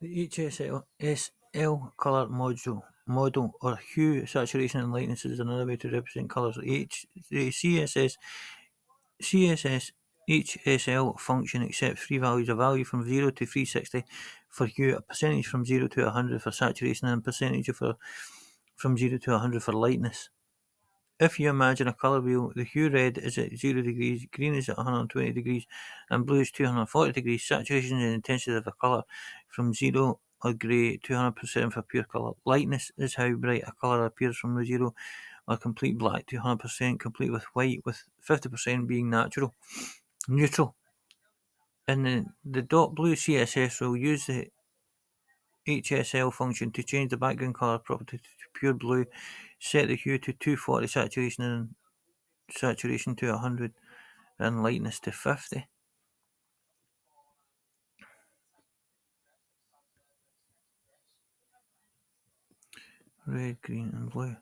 The HSL color model or hue, saturation and lightness is another way to represent colors. The CSS HSL function accepts three values: a value from 0 to 360 for hue, a percentage from 0 to 100 for saturation, and a percentage from 0 to 100 for lightness. If you imagine a colour wheel, the hue red is at 0 degrees, green is at 120 degrees, and blue is 240 degrees. Saturation and intensity of a colour from 0 or grey to 100% for pure colour. Lightness is how bright a colour appears from the 0 or complete black to 100% complete with white, with 50% being neutral. In the dot blue CSS, we'll use the HSL function to change the background colour property to pure blue, set the hue to 240 saturation to 100 and lightness to 50. Red, green and blue.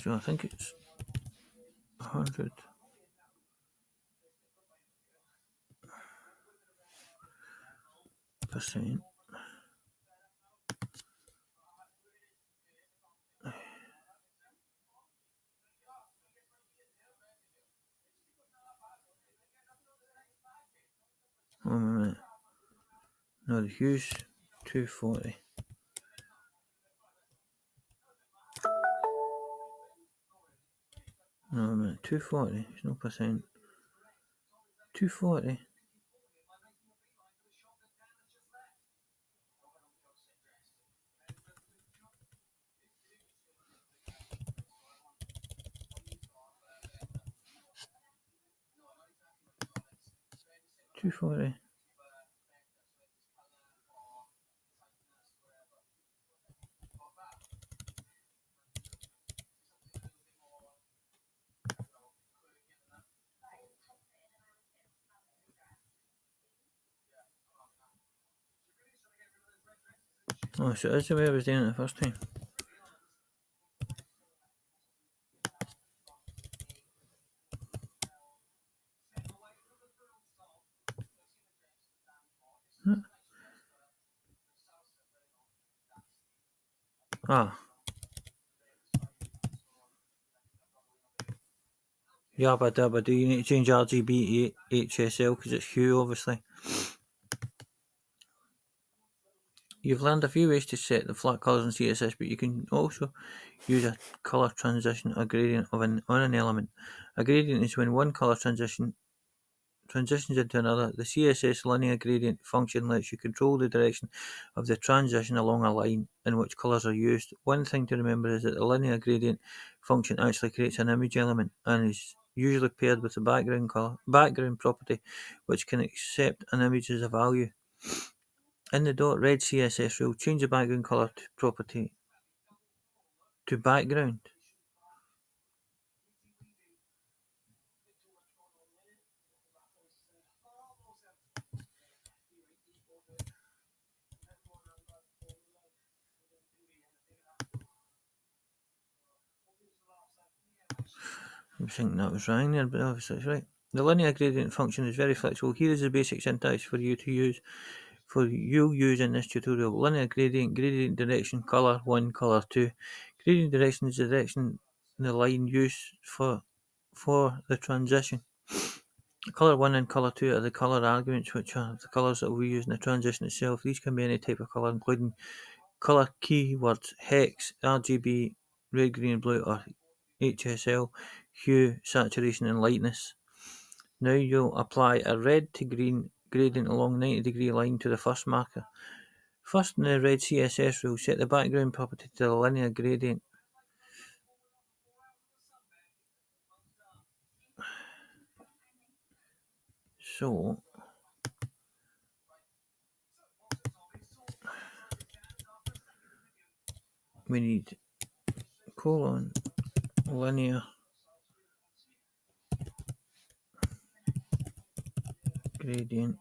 So I think it's 100%. Oh, a minute. No, the hue's 240. No, a minute. 240. There's no percent. 240. Oh, so that's the way I was doing it the first time. Ah. Yabba dabba do. You need to change RGB to HSL because it's hue, obviously. You've learned a few ways to set the flat colours in CSS, but you can also use a colour transition or gradient on an element. A gradient is when one colour transitions into another. The CSS linear gradient function lets you control the direction of the transition along a line in which colours are used. One thing to remember is that the linear gradient function actually creates an image element and is usually paired with the background property, which can accept an image as a value. In the .red CSS rule, change the background colour property to background. I was thinking that was wrong there, but obviously it's right. The linear gradient function is very flexible. Here is the basic syntax for you use in this tutorial. Linear gradient direction, color 1, color 2. Gradient direction is the direction the line used for the transition. Color 1 and color 2 are the color arguments, which are the colors that we use in the transition itself. These can be any type of color, including color keywords, hex, RGB, red, green, blue, or HSL, hue, saturation, and lightness. Now you'll apply a red to green gradient along 90-degree line to the first marker. First, in the red CSS rule, set the background property to the linear gradient. So, we need colon linear gradient